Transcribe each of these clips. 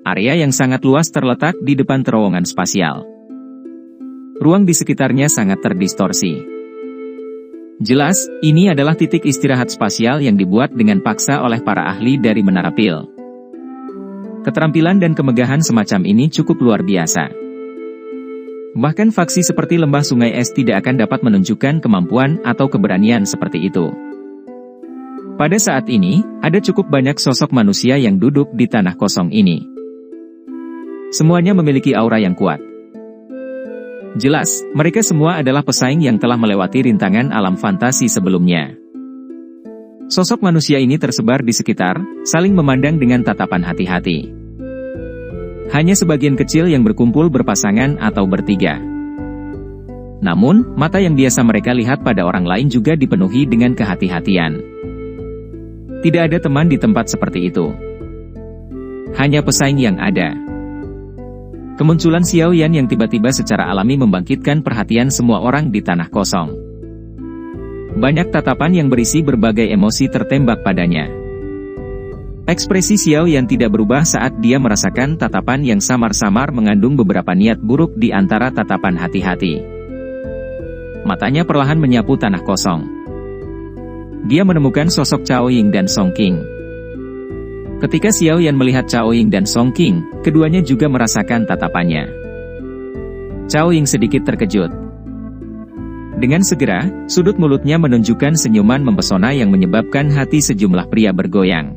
Area yang sangat luas terletak di depan terowongan spasial. Ruang di sekitarnya sangat terdistorsi. Jelas, ini adalah titik istirahat spasial yang dibuat dengan paksa oleh para ahli dari Menara Pil. Keterampilan dan kemegahan semacam ini cukup luar biasa. Bahkan faksi seperti lembah sungai es tidak akan dapat menunjukkan kemampuan atau keberanian seperti itu. Pada saat ini, ada cukup banyak sosok manusia yang duduk di tanah kosong ini. Semuanya memiliki aura yang kuat. Jelas, mereka semua adalah pesaing yang telah melewati rintangan alam fantasi sebelumnya. Sosok manusia ini tersebar di sekitar, saling memandang dengan tatapan hati-hati. Hanya sebagian kecil yang berkumpul berpasangan atau bertiga. Namun, mata yang biasa mereka lihat pada orang lain juga dipenuhi dengan kehati-hatian. Tidak ada teman di tempat seperti itu. Hanya pesaing yang ada. Kemunculan Xiao Yan yang tiba-tiba secara alami membangkitkan perhatian semua orang di tanah kosong. Banyak tatapan yang berisi berbagai emosi tertembak padanya. Ekspresi Xiao Yan tidak berubah saat dia merasakan tatapan yang samar-samar mengandung beberapa niat buruk di antara tatapan hati-hati. Matanya perlahan menyapu tanah kosong. Dia menemukan sosok Cao Ying dan Song Qing. Ketika Xiao Yan melihat Cao Ying dan Song Qing, keduanya juga merasakan tatapannya. Cao Ying sedikit terkejut. Dengan segera, sudut mulutnya menunjukkan senyuman mempesona yang menyebabkan hati sejumlah pria bergoyang.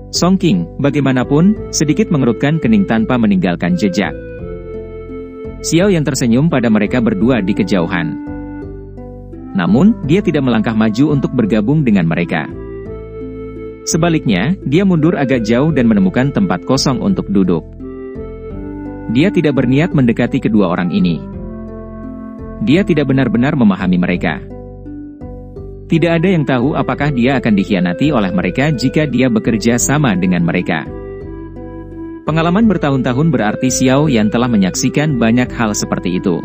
Song Qing, bagaimanapun, sedikit mengerutkan kening tanpa meninggalkan jejak. Xiao Yan tersenyum pada mereka berdua di kejauhan. Namun, dia tidak melangkah maju untuk bergabung dengan mereka. Sebaliknya, dia mundur agak jauh dan menemukan tempat kosong untuk duduk. Dia tidak berniat mendekati kedua orang ini. Dia tidak benar-benar memahami mereka. Tidak ada yang tahu apakah dia akan dikhianati oleh mereka jika dia bekerja sama dengan mereka. Pengalaman bertahun-tahun berarti Xiao Yan telah menyaksikan banyak hal seperti itu.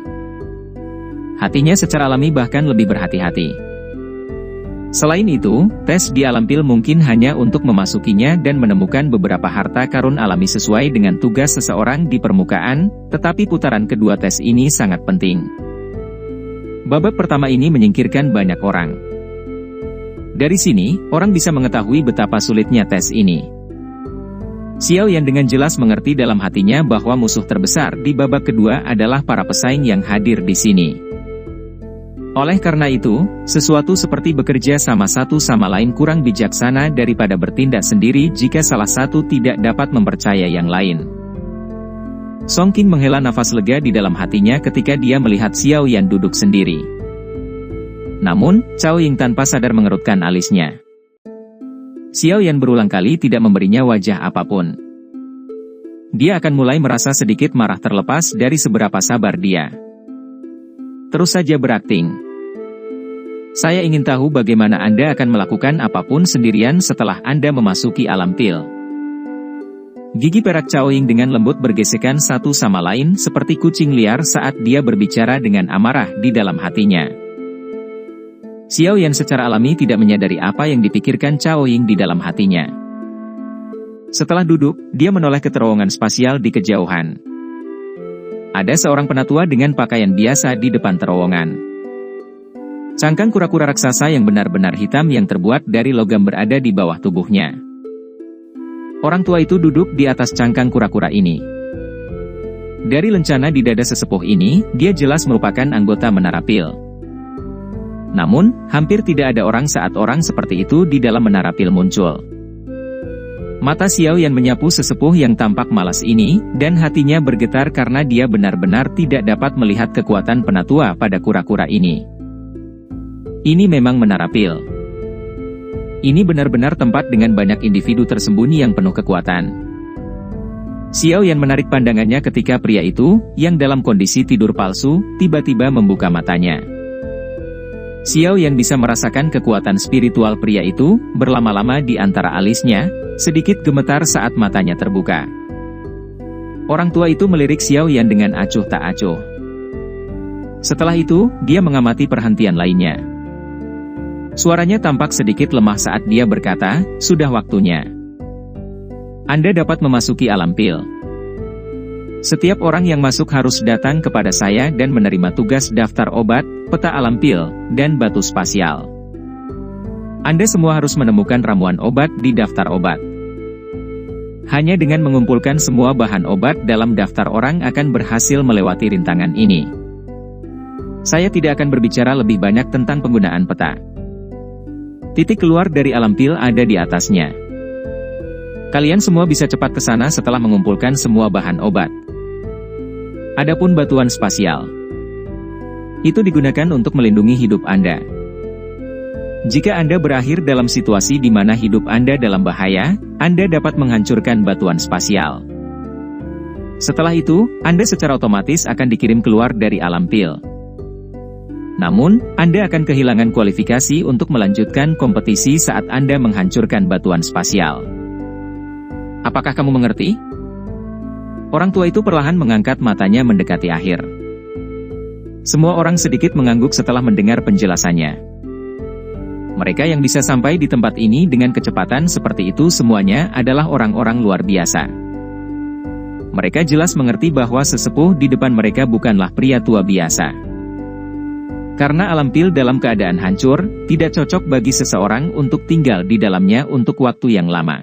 Hatinya secara alami bahkan lebih berhati-hati. Selain itu, tes di alam pil mungkin hanya untuk memasukinya dan menemukan beberapa harta karun alami sesuai dengan tugas seseorang di permukaan, tetapi putaran kedua tes ini sangat penting. Babak pertama ini menyingkirkan banyak orang. Dari sini, orang bisa mengetahui betapa sulitnya tes ini. Xiao Yan dengan jelas mengerti dalam hatinya bahwa musuh terbesar di babak kedua adalah para pesaing yang hadir di sini. Oleh karena itu, sesuatu seperti bekerja sama satu sama lain kurang bijaksana daripada bertindak sendiri jika salah satu tidak dapat mempercaya yang lain. Song Qing menghela nafas lega di dalam hatinya ketika dia melihat Xiao Yan duduk sendiri. Namun, Cao Ying tanpa sadar mengerutkan alisnya. Xiao Yan berulang kali tidak memberinya wajah apapun. Dia akan mulai merasa sedikit marah terlepas dari seberapa sabar dia. Terus saja berakting. Saya ingin tahu bagaimana Anda akan melakukan apapun sendirian setelah Anda memasuki alam pil. Gigi perak Cao Ying dengan lembut bergesekan satu sama lain seperti kucing liar saat dia berbicara dengan amarah di dalam hatinya. Xiao Yan secara alami tidak menyadari apa yang dipikirkan Cao Ying di dalam hatinya. Setelah duduk, dia menoleh ke terowongan spasial di kejauhan. Ada seorang penatua dengan pakaian biasa di depan terowongan. Cangkang kura-kura raksasa yang benar-benar hitam yang terbuat dari logam berada di bawah tubuhnya. Orang tua itu duduk di atas cangkang kura-kura ini. Dari lencana di dada sesepuh ini, dia jelas merupakan anggota Menara Pil. Namun, hampir tidak ada orang saat orang seperti itu di dalam Menara Pil muncul. Mata Xiao Yan menyapu sesepuh yang tampak malas ini, dan hatinya bergetar karena dia benar-benar tidak dapat melihat kekuatan penatua pada kura-kura ini. Ini memang Menara Pil. Ini benar-benar tempat dengan banyak individu tersembunyi yang penuh kekuatan. Xiao Yan menarik pandangannya ketika pria itu, yang dalam kondisi tidur palsu, tiba-tiba membuka matanya. Xiao Yan bisa merasakan kekuatan spiritual pria itu, berlama-lama di antara alisnya, sedikit gemetar saat matanya terbuka. Orang tua itu melirik Xiao Yan dengan acuh tak acuh. Setelah itu, dia mengamati perhentian lainnya. Suaranya tampak sedikit lemah saat dia berkata, "Sudah waktunya." Anda dapat memasuki alam pil. Setiap orang yang masuk harus datang kepada saya dan menerima tugas daftar obat, peta alam pil, dan batu spasial. Anda semua harus menemukan ramuan obat di daftar obat. Hanya dengan mengumpulkan semua bahan obat dalam daftar orang akan berhasil melewati rintangan ini. Saya tidak akan berbicara lebih banyak tentang penggunaan peta. Titik keluar dari alam pil ada di atasnya. Kalian semua bisa cepat ke sana setelah mengumpulkan semua bahan obat. Adapun batuan spasial, itu digunakan untuk melindungi hidup Anda. Jika Anda berakhir dalam situasi di mana hidup Anda dalam bahaya, Anda dapat menghancurkan batuan spasial. Setelah itu, Anda secara otomatis akan dikirim keluar dari alam pil. Namun, Anda akan kehilangan kualifikasi untuk melanjutkan kompetisi saat Anda menghancurkan batuan spasial. Apakah kamu mengerti? Orang tua itu perlahan mengangkat matanya mendekati akhir. Semua orang sedikit mengangguk setelah mendengar penjelasannya. Mereka yang bisa sampai di tempat ini dengan kecepatan seperti itu semuanya adalah orang-orang luar biasa. Mereka jelas mengerti bahwa sesepuh di depan mereka bukanlah pria tua biasa. Karena alam pil dalam keadaan hancur, tidak cocok bagi seseorang untuk tinggal di dalamnya untuk waktu yang lama.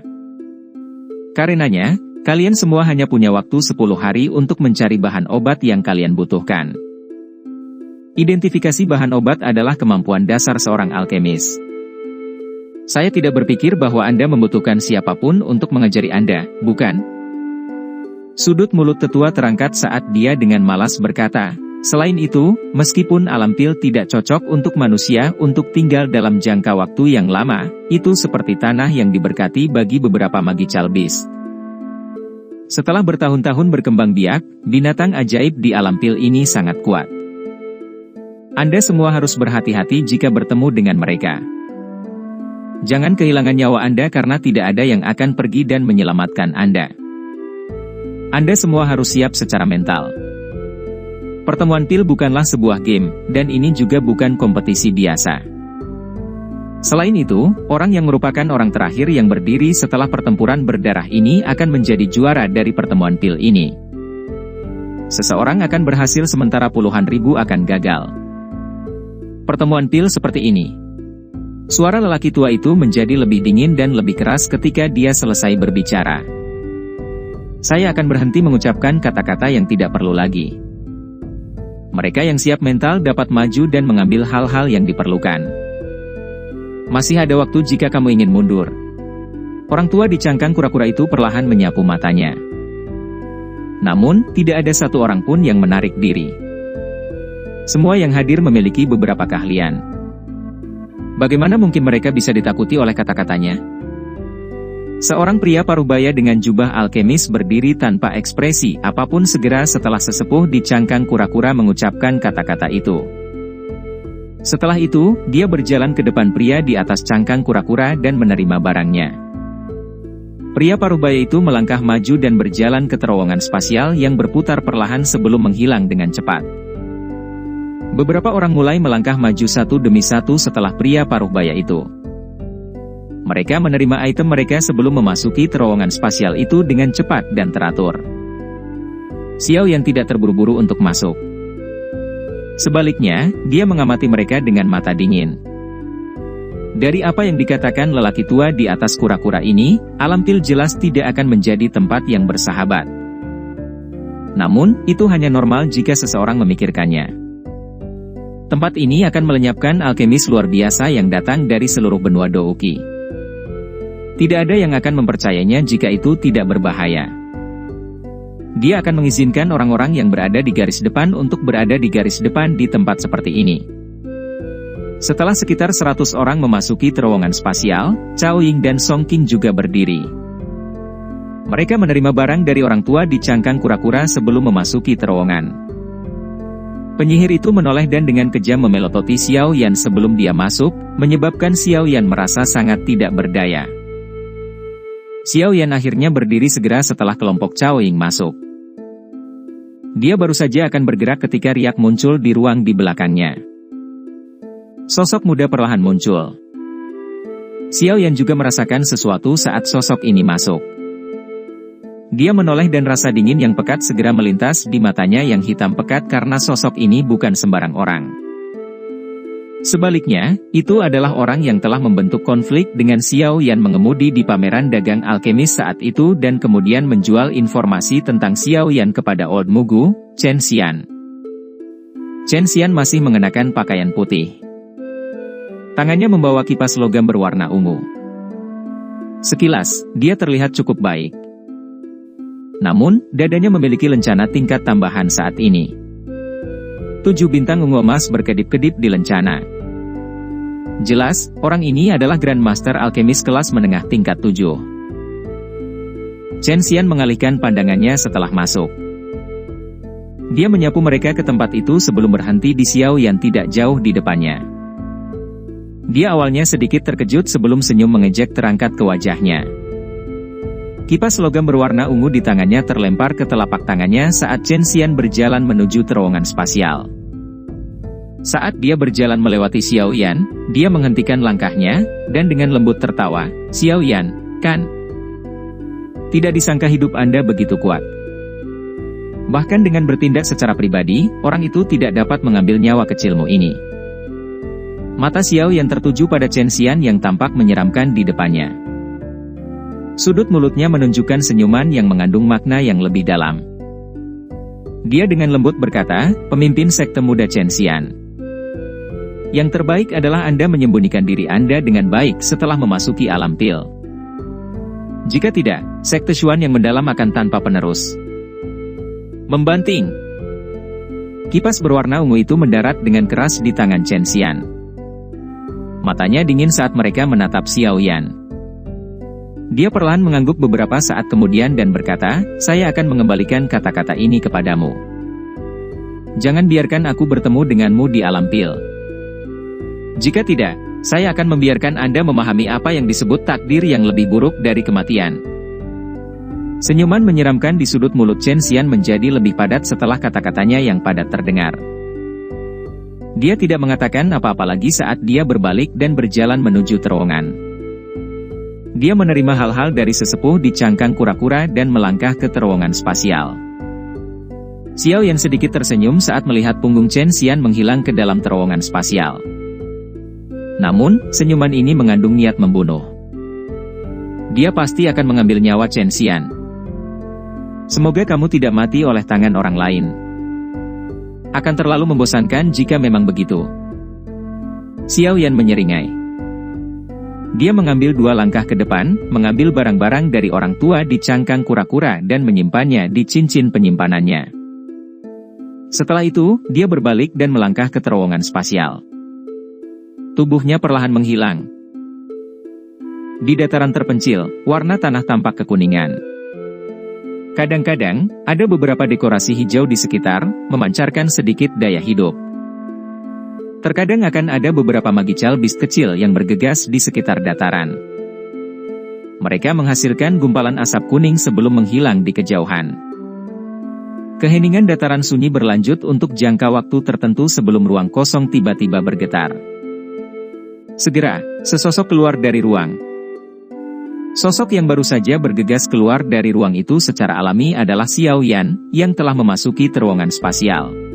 Karenanya, kalian semua hanya punya waktu 10 hari untuk mencari bahan obat yang kalian butuhkan. Identifikasi bahan obat adalah kemampuan dasar seorang alkemis. Saya tidak berpikir bahwa Anda membutuhkan siapapun untuk mengajari Anda, bukan? Sudut mulut tetua terangkat saat dia dengan malas berkata, selain itu, meskipun alam pil tidak cocok untuk manusia untuk tinggal dalam jangka waktu yang lama, itu seperti tanah yang diberkati bagi beberapa magi calbis. Setelah bertahun-tahun berkembang biak, binatang ajaib di alam pil ini sangat kuat. Anda semua harus berhati-hati jika bertemu dengan mereka. Jangan kehilangan nyawa Anda karena tidak ada yang akan pergi dan menyelamatkan Anda. Anda semua harus siap secara mental. Pertemuan pil bukanlah sebuah game, dan ini juga bukan kompetisi biasa. Selain itu, orang yang merupakan orang terakhir yang berdiri setelah pertempuran berdarah ini akan menjadi juara dari pertemuan pil ini. Seseorang akan berhasil sementara puluhan ribu akan gagal. Pertemuan pil seperti ini. Suara lelaki tua itu menjadi lebih dingin dan lebih keras ketika dia selesai berbicara. Saya akan berhenti mengucapkan kata-kata yang tidak perlu lagi. Mereka yang siap mental dapat maju dan mengambil hal-hal yang diperlukan. Masih ada waktu jika kamu ingin mundur. Orang tua di cangkang kura-kura itu perlahan menyapu matanya. Namun, tidak ada satu orang pun yang menarik diri. Semua yang hadir memiliki beberapa keahlian. Bagaimana mungkin mereka bisa ditakuti oleh kata-katanya? Seorang pria parubaya dengan jubah alkemis berdiri tanpa ekspresi apapun segera setelah sesepuh di cangkang kura-kura mengucapkan kata-kata itu. Setelah itu, dia berjalan ke depan pria di atas cangkang kura-kura dan menerima barangnya. Pria parubaya itu melangkah maju dan berjalan ke terowongan spasial yang berputar perlahan sebelum menghilang dengan cepat. Beberapa orang mulai melangkah maju satu demi satu setelah pria parubaya itu. Mereka menerima item mereka sebelum memasuki terowongan spasial itu dengan cepat dan teratur. Xiao Yan tidak terburu-buru untuk masuk. Sebaliknya, dia mengamati mereka dengan mata dingin. Dari apa yang dikatakan lelaki tua di atas kura-kura ini, alam pil jelas tidak akan menjadi tempat yang bersahabat. Namun, itu hanya normal jika seseorang memikirkannya. Tempat ini akan melenyapkan alkemis luar biasa yang datang dari seluruh benua Douki. Tidak ada yang akan mempercayainya jika itu tidak berbahaya. Dia akan mengizinkan orang-orang yang berada di garis depan untuk berada di garis depan di tempat seperti ini. Setelah sekitar 100 orang memasuki terowongan spasial, Cao Ying dan Song Qing juga berdiri. Mereka menerima barang dari orang tua di cangkang kura-kura sebelum memasuki terowongan. Penyihir itu menoleh dan dengan kejam memelototi Xiao Yan sebelum dia masuk, menyebabkan Xiao Yan merasa sangat tidak berdaya. Xiao Yan akhirnya berdiri segera setelah kelompok Cao Ying masuk. Dia baru saja akan bergerak ketika riak muncul di ruang di belakangnya. Sosok muda perlahan muncul. Xiao Yan juga merasakan sesuatu saat sosok ini masuk. Dia menoleh dan rasa dingin yang pekat segera melintas di matanya yang hitam pekat karena sosok ini bukan sembarang orang. Sebaliknya, itu adalah orang yang telah membentuk konflik dengan Xiao Yan mengemudi di pameran dagang alkemis saat itu dan kemudian menjual informasi tentang Xiao Yan kepada Old Mugu, Chen Xian. Chen Xian masih mengenakan pakaian putih. Tangannya membawa kipas logam berwarna ungu. Sekilas, dia terlihat cukup baik. Namun, dadanya memiliki lencana tingkat tambahan saat ini. 7 bintang ungu emas berkedip-kedip di lencana. Jelas, orang ini adalah Grandmaster Alkemis kelas menengah tingkat 7. Chen Xian mengalihkan pandangannya setelah masuk. Dia menyapu mereka ke tempat itu sebelum berhenti di Xiao yang tidak jauh di depannya. Dia awalnya sedikit terkejut sebelum senyum mengejek terangkat ke wajahnya. Kipas logam berwarna ungu di tangannya terlempar ke telapak tangannya saat Chen Xian berjalan menuju terowongan spasial. Saat dia berjalan melewati Xiao Yan, dia menghentikan langkahnya, dan dengan lembut tertawa, "Xiao Yan, kan? Tidak disangka hidup Anda begitu kuat." Bahkan dengan bertindak secara pribadi, orang itu tidak dapat mengambil nyawa kecilmu ini. Mata Xiao Yan tertuju pada Chen Xian yang tampak menyeramkan di depannya. Sudut mulutnya menunjukkan senyuman yang mengandung makna yang lebih dalam. Dia dengan lembut berkata, "Pemimpin sekte muda Chen Xian. Yang terbaik adalah Anda menyembunyikan diri Anda dengan baik setelah memasuki alam pil. Jika tidak, sekte Xuan yang mendalam akan tanpa penerus." Membanting. Kipas berwarna ungu itu mendarat dengan keras di tangan Chen Xian. Matanya dingin saat mereka menatap Xiao Yan. Dia perlahan mengangguk beberapa saat kemudian dan berkata, "Saya akan mengembalikan kata-kata ini kepadamu. Jangan biarkan aku bertemu denganmu di alam pil. Jika tidak, saya akan membiarkan Anda memahami apa yang disebut takdir yang lebih buruk dari kematian." Senyuman menyeramkan di sudut mulut Chen Xian menjadi lebih padat setelah kata-katanya yang padat terdengar. Dia tidak mengatakan apa-apa lagi saat dia berbalik dan berjalan menuju terowongan. Dia menerima hal-hal dari sesepuh di cangkang kura-kura dan melangkah ke terowongan spasial. Xiao Yan sedikit tersenyum saat melihat punggung Chen Xian menghilang ke dalam terowongan spasial. Namun, senyuman ini mengandung niat membunuh. Dia pasti akan mengambil nyawa Chen Xian. Semoga kamu tidak mati oleh tangan orang lain. Akan terlalu membosankan jika memang begitu. Xiao Yan menyeringai. Dia mengambil 2 langkah ke depan, mengambil barang-barang dari orang tua di cangkang kura-kura dan menyimpannya di cincin penyimpanannya. Setelah itu, dia berbalik dan melangkah ke terowongan spasial. Tubuhnya perlahan menghilang. Di dataran terpencil, warna tanah tampak kekuningan. Kadang-kadang, ada beberapa dekorasi hijau di sekitar, memancarkan sedikit daya hidup. Terkadang akan ada beberapa magical beast kecil yang bergegas di sekitar dataran. Mereka menghasilkan gumpalan asap kuning sebelum menghilang di kejauhan. Keheningan dataran sunyi berlanjut untuk jangka waktu tertentu sebelum ruang kosong tiba-tiba bergetar. Segera, sesosok keluar dari ruang. Sosok yang baru saja bergegas keluar dari ruang itu secara alami adalah Xiao Yan, yang telah memasuki terowongan spasial.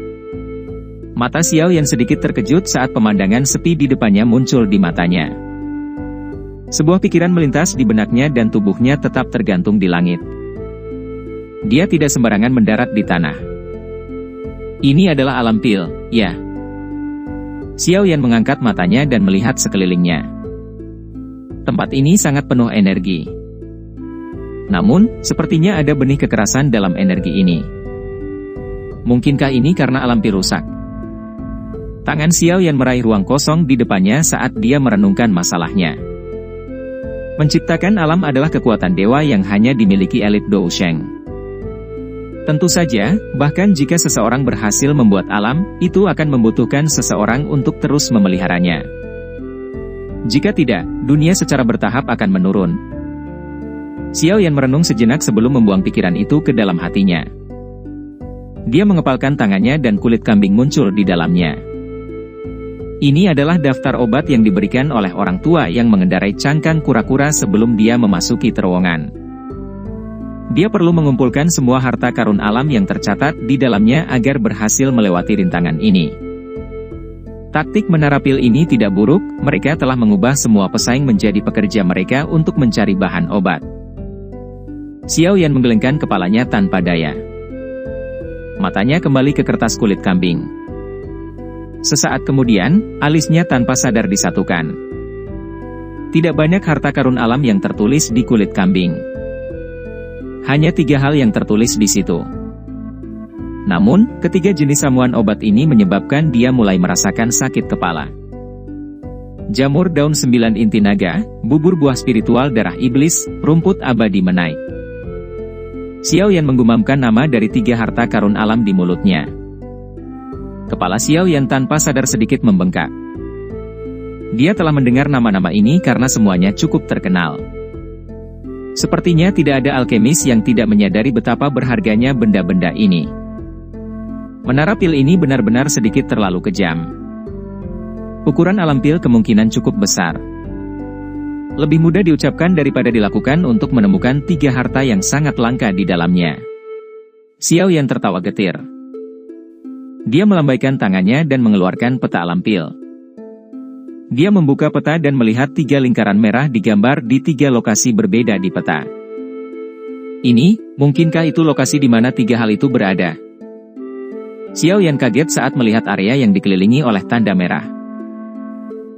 Mata Xiao Yan sedikit terkejut saat pemandangan sepi di depannya muncul di matanya. Sebuah pikiran melintas di benaknya dan tubuhnya tetap tergantung di langit. Dia tidak sembarangan mendarat di tanah. Ini adalah alam pil, ya. Xiao Yan mengangkat matanya dan melihat sekelilingnya. Tempat ini sangat penuh energi. Namun, sepertinya ada benih kekerasan dalam energi ini. Mungkinkah ini karena alam pil rusak? Tangan Xiao Yan meraih ruang kosong di depannya saat dia merenungkan masalahnya. Menciptakan alam adalah kekuatan dewa yang hanya dimiliki elit Dou Sheng. Tentu saja, bahkan jika seseorang berhasil membuat alam, itu akan membutuhkan seseorang untuk terus memeliharanya. Jika tidak, dunia secara bertahap akan menurun. Xiao Yan merenung sejenak sebelum membuang pikiran itu ke dalam hatinya. Dia mengepalkan tangannya dan kulit kambing muncul di dalamnya. Ini adalah daftar obat yang diberikan oleh orang tua yang mengendarai cangkang kura-kura sebelum dia memasuki terowongan. Dia perlu mengumpulkan semua harta karun alam yang tercatat di dalamnya agar berhasil melewati rintangan ini. Taktik menara pil ini tidak buruk, mereka telah mengubah semua pesaing menjadi pekerja mereka untuk mencari bahan obat. Xiao Yan menggelengkan kepalanya tanpa daya. Matanya kembali ke kertas kulit kambing. Sesaat kemudian, alisnya tanpa sadar disatukan. Tidak banyak harta karun alam yang tertulis di kulit kambing. Hanya 3 hal yang tertulis di situ. Namun, ketiga jenis ramuan obat ini menyebabkan dia mulai merasakan sakit kepala. Jamur daun 9 inti naga, bubur buah spiritual darah iblis, rumput abadi menaik. Xiao Yan menggumamkan nama dari 3 harta karun alam di mulutnya. Kepala Xiao Yan tanpa sadar sedikit membengkak. Dia telah mendengar nama-nama ini karena semuanya cukup terkenal. Sepertinya tidak ada alkemis yang tidak menyadari betapa berharganya benda-benda ini. Menara pil ini benar-benar sedikit terlalu kejam. Ukuran alam pil kemungkinan cukup besar. Lebih mudah diucapkan daripada dilakukan untuk menemukan 3 harta yang sangat langka di dalamnya. Xiao Yan tertawa getir. Dia melambaikan tangannya dan mengeluarkan peta alam pil. Dia membuka peta dan melihat 3 lingkaran merah digambar di 3 lokasi berbeda di peta. Ini, mungkinkah itu lokasi di mana 3 hal itu berada? Xiao Yan kaget saat melihat area yang dikelilingi oleh tanda merah.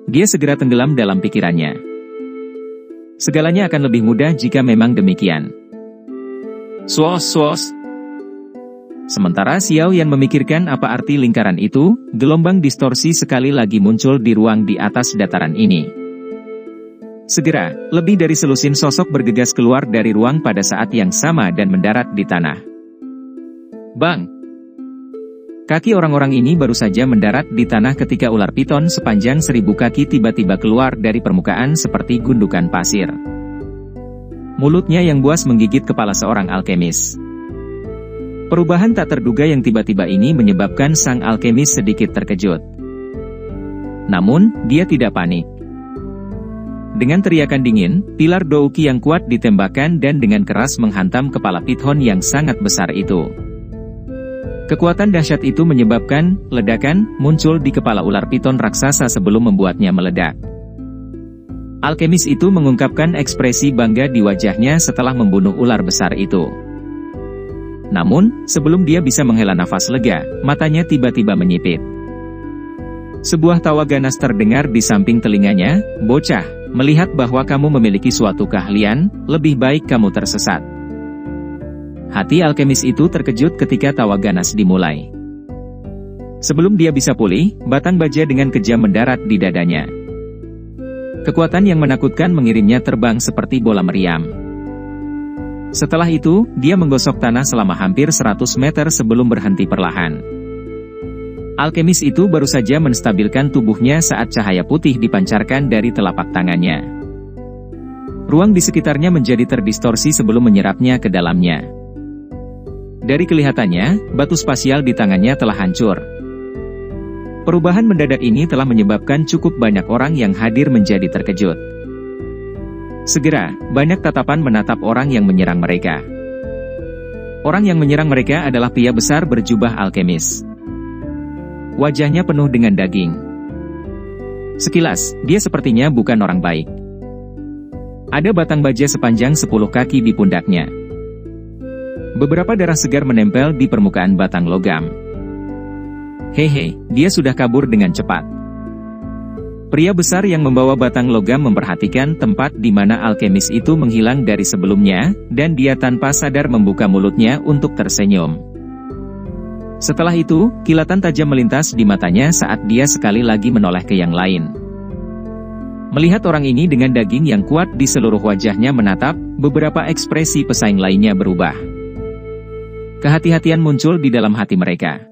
Dia segera tenggelam dalam pikirannya. Segalanya akan lebih mudah jika memang demikian. Swos. Sementara Xiao Yan memikirkan apa arti lingkaran itu, gelombang distorsi sekali lagi muncul di ruang di atas dataran ini. Segera, lebih dari selusin sosok bergegas keluar dari ruang pada saat yang sama dan mendarat di tanah. Bang! Kaki orang-orang ini baru saja mendarat di tanah ketika ular piton sepanjang 1000 kaki tiba-tiba keluar dari permukaan seperti gundukan pasir. Mulutnya yang buas menggigit kepala seorang alkemis. Perubahan tak terduga yang tiba-tiba ini menyebabkan sang alkemis sedikit terkejut. Namun, dia tidak panik. Dengan teriakan dingin, pilar Douki yang kuat ditembakkan dan dengan keras menghantam kepala Pithon yang sangat besar itu. Kekuatan dahsyat itu menyebabkan ledakan muncul di kepala ular piton raksasa sebelum membuatnya meledak. Alkemis itu mengungkapkan ekspresi bangga di wajahnya setelah membunuh ular besar itu. Namun, sebelum dia bisa menghela nafas lega, matanya tiba-tiba menyipit. Sebuah tawa ganas terdengar di samping telinganya, "Bocah, melihat bahwa kamu memiliki suatu keahlian, lebih baik kamu tersesat." Hati alkemis itu terkejut ketika tawa ganas dimulai. Sebelum dia bisa pulih, batang baja dengan kejam mendarat di dadanya. Kekuatan yang menakutkan mengirimnya terbang seperti bola meriam. Setelah itu, dia menggosok tanah selama hampir 100 meter sebelum berhenti perlahan. Alkemis itu baru saja menstabilkan tubuhnya saat cahaya putih dipancarkan dari telapak tangannya. Ruang di sekitarnya menjadi terdistorsi sebelum menyerapnya ke dalamnya. Dari kelihatannya, batu spasial di tangannya telah hancur. Perubahan mendadak ini telah menyebabkan cukup banyak orang yang hadir menjadi terkejut. Segera, banyak tatapan menatap orang yang menyerang mereka. Orang yang menyerang mereka adalah pria besar berjubah alkemis. Wajahnya penuh dengan daging. Sekilas, dia sepertinya bukan orang baik. Ada batang baja sepanjang 10 kaki di pundaknya. Beberapa darah segar menempel di permukaan batang logam. Hehe, dia sudah kabur dengan cepat. Pria besar yang membawa batang logam memperhatikan tempat di mana alkemis itu menghilang dari sebelumnya, dan dia tanpa sadar membuka mulutnya untuk tersenyum. Setelah itu, kilatan tajam melintas di matanya saat dia sekali lagi menoleh ke yang lain. Melihat orang ini dengan daging yang kuat di seluruh wajahnya menatap, beberapa ekspresi pesaing lainnya berubah. Kehati-hatian muncul di dalam hati mereka.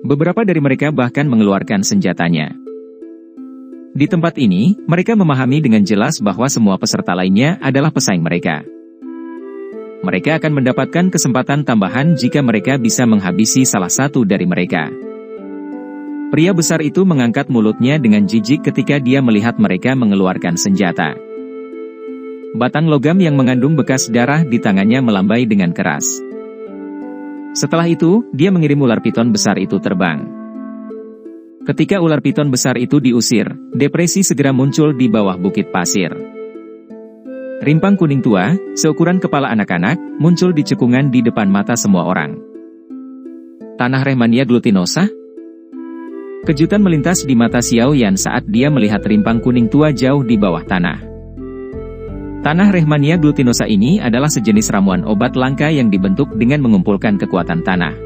Beberapa dari mereka bahkan mengeluarkan senjatanya. Di tempat ini, mereka memahami dengan jelas bahwa semua peserta lainnya adalah pesaing mereka. Mereka akan mendapatkan kesempatan tambahan jika mereka bisa menghabisi salah satu dari mereka. Pria besar itu mengangkat mulutnya dengan jijik ketika dia melihat mereka mengeluarkan senjata. Batang logam yang mengandung bekas darah di tangannya melambai dengan keras. Setelah itu, dia mengirim ular piton besar itu terbang. Ketika ular piton besar itu diusir, depresi segera muncul di bawah bukit pasir. Rimpang kuning tua, seukuran kepala anak-anak, muncul di cekungan di depan mata semua orang. Tanah Rehmania glutinosa? Kejutan melintas di mata Xiao Yan saat dia melihat rimpang kuning tua jauh di bawah tanah. Tanah Rehmania glutinosa ini adalah sejenis ramuan obat langka yang dibentuk dengan mengumpulkan kekuatan tanah.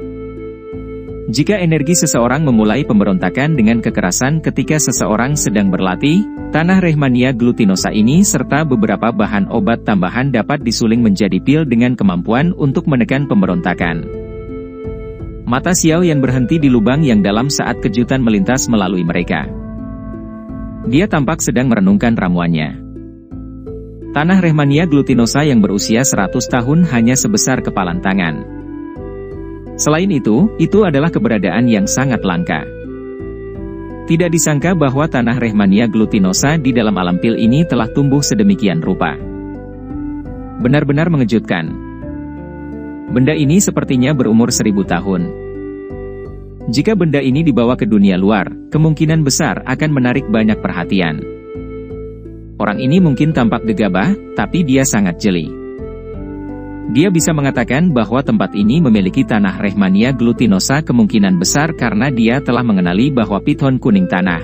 Jika energi seseorang memulai pemberontakan dengan kekerasan ketika seseorang sedang berlatih, tanah Rehmania glutinosa ini serta beberapa bahan obat tambahan dapat disuling menjadi pil dengan kemampuan untuk menekan pemberontakan. Mata Xiao Yan berhenti di lubang yang dalam saat kejutan melintas melalui mereka. Dia tampak sedang merenungkan ramuannya. Tanah Rehmania glutinosa yang berusia 100 tahun hanya sebesar kepalan tangan. Selain itu adalah keberadaan yang sangat langka. Tidak disangka bahwa tanah Rehmania glutinosa di dalam alam pil ini telah tumbuh sedemikian rupa. Benar-benar mengejutkan. Benda ini sepertinya berumur 1000 tahun. Jika benda ini dibawa ke dunia luar, kemungkinan besar akan menarik banyak perhatian. Orang ini mungkin tampak gegabah, tapi dia sangat jeli. Dia bisa mengatakan bahwa tempat ini memiliki tanah Rehmania glutinosa kemungkinan besar karena dia telah mengenali bahwa piton kuning tanah.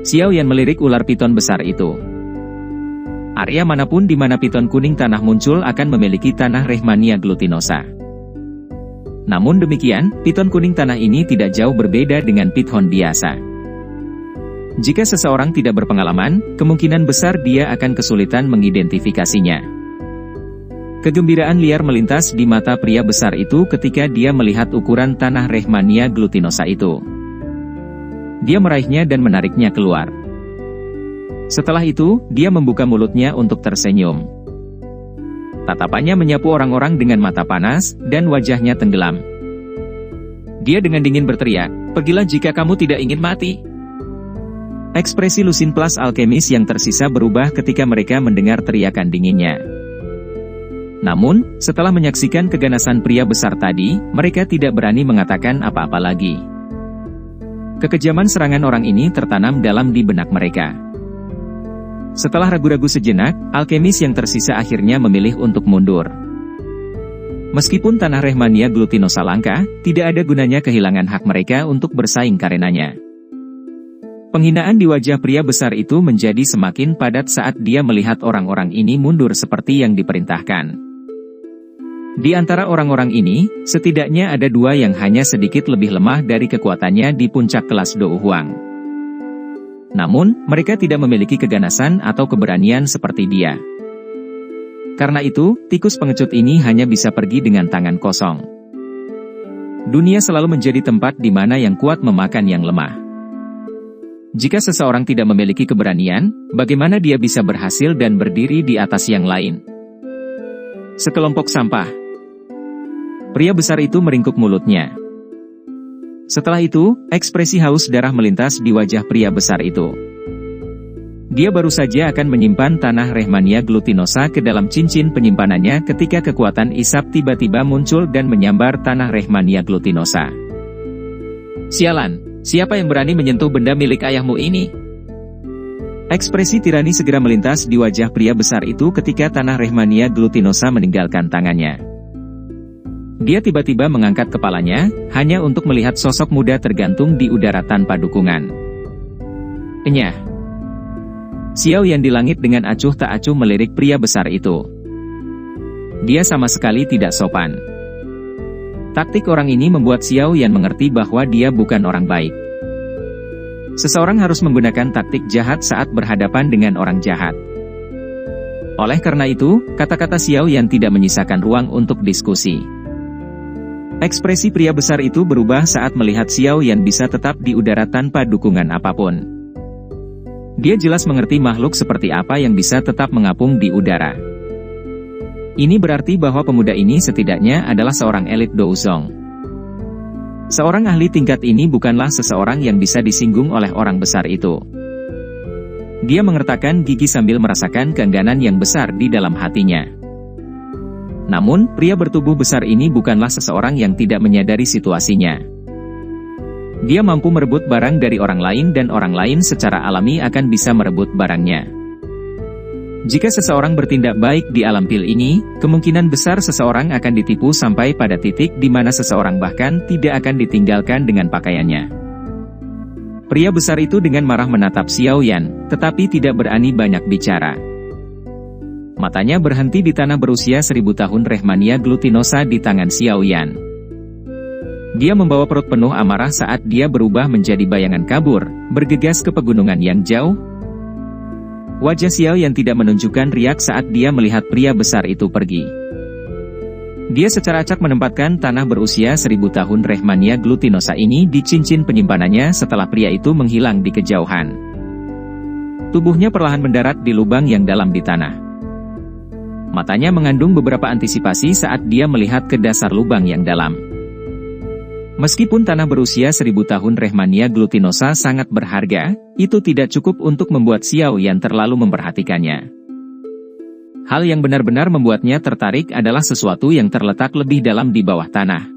Xiao Yan melirik ular piton besar itu. Area manapun di mana piton kuning tanah muncul akan memiliki tanah Rehmania glutinosa. Namun demikian, piton kuning tanah ini tidak jauh berbeda dengan piton biasa. Jika seseorang tidak berpengalaman, kemungkinan besar dia akan kesulitan mengidentifikasinya. Kegembiraan liar melintas di mata pria besar itu ketika dia melihat ukuran tanah Rehmania glutinosa itu. Dia meraihnya dan menariknya keluar. Setelah itu, dia membuka mulutnya untuk tersenyum. Tatapannya menyapu orang-orang dengan mata panas, dan wajahnya tenggelam. Dia dengan dingin berteriak, "Pergilah jika kamu tidak ingin mati." Ekspresi Lusin Plus alkemis yang tersisa berubah ketika mereka mendengar teriakan dinginnya. Namun, setelah menyaksikan keganasan pria besar tadi, mereka tidak berani mengatakan apa-apa lagi. Kekejaman serangan orang ini tertanam dalam di benak mereka. Setelah ragu-ragu sejenak, alkemis yang tersisa akhirnya memilih untuk mundur. Meskipun tanah Rehmania glutinosa langka, tidak ada gunanya kehilangan hak mereka untuk bersaing karenanya. Penghinaan di wajah pria besar itu menjadi semakin padat saat dia melihat orang-orang ini mundur seperti yang diperintahkan. Di antara orang-orang ini, setidaknya ada 2 yang hanya sedikit lebih lemah dari kekuatannya di puncak kelas Dou Huang. Namun, mereka tidak memiliki keganasan atau keberanian seperti dia. Karena itu, tikus pengecut ini hanya bisa pergi dengan tangan kosong. Dunia selalu menjadi tempat di mana yang kuat memakan yang lemah. Jika seseorang tidak memiliki keberanian, bagaimana dia bisa berhasil dan berdiri di atas yang lain? Sekelompok sampah. Pria besar itu meringkuk mulutnya. Setelah itu, ekspresi haus darah melintas di wajah pria besar itu. Dia baru saja akan menyimpan tanah Rehmania glutinosa ke dalam cincin penyimpanannya ketika kekuatan isap tiba-tiba muncul dan menyambar tanah Rehmania glutinosa. Sialan! Siapa yang berani menyentuh benda milik ayahmu ini? Ekspresi tirani segera melintas di wajah pria besar itu ketika tanah Rehmania glutinosa meninggalkan tangannya. Dia tiba-tiba mengangkat kepalanya, hanya untuk melihat sosok muda tergantung di udara tanpa dukungan. Enyah. Xiao Yan di langit dengan acuh tak acuh melirik pria besar itu. Dia sama sekali tidak sopan. Taktik orang ini membuat Xiao Yan mengerti bahwa dia bukan orang baik. Seseorang harus menggunakan taktik jahat saat berhadapan dengan orang jahat. Oleh karena itu, kata-kata Xiao Yan tidak menyisakan ruang untuk diskusi. Ekspresi pria besar itu berubah saat melihat Xiao Yan bisa tetap di udara tanpa dukungan apapun. Dia jelas mengerti makhluk seperti apa yang bisa tetap mengapung di udara. Ini berarti bahwa pemuda ini setidaknya adalah seorang elit Douzong. Seorang ahli tingkat ini bukanlah seseorang yang bisa disinggung oleh orang besar itu. Dia mengertakkan gigi sambil merasakan keengganan yang besar di dalam hatinya. Namun, pria bertubuh besar ini bukanlah seseorang yang tidak menyadari situasinya. Dia mampu merebut barang dari orang lain dan orang lain secara alami akan bisa merebut barangnya. Jika seseorang bertindak baik di alam pil ini, kemungkinan besar seseorang akan ditipu sampai pada titik di mana seseorang bahkan tidak akan ditinggalkan dengan pakaiannya. Pria besar itu dengan marah menatap Xiao Yan, tetapi tidak berani banyak bicara. Matanya berhenti di tanah berusia 1000 tahun Rehmania glutinosa di tangan Xiao Yan. Dia membawa perut penuh amarah saat dia berubah menjadi bayangan kabur, bergegas ke pegunungan yang jauh. Wajah Xiao Yan tidak menunjukkan riak saat dia melihat pria besar itu pergi. Dia secara acak menempatkan tanah berusia 1000 tahun Rehmania glutinosa ini di cincin penyimpanannya setelah pria itu menghilang di kejauhan. Tubuhnya perlahan mendarat di lubang yang dalam di tanah. Matanya mengandung beberapa antisipasi saat dia melihat ke dasar lubang yang dalam. Meskipun tanah berusia 1000 tahun Rehmania glutinosa sangat berharga, itu tidak cukup untuk membuat Xiao Yan terlalu memperhatikannya. Hal yang benar-benar membuatnya tertarik adalah sesuatu yang terletak lebih dalam di bawah tanah.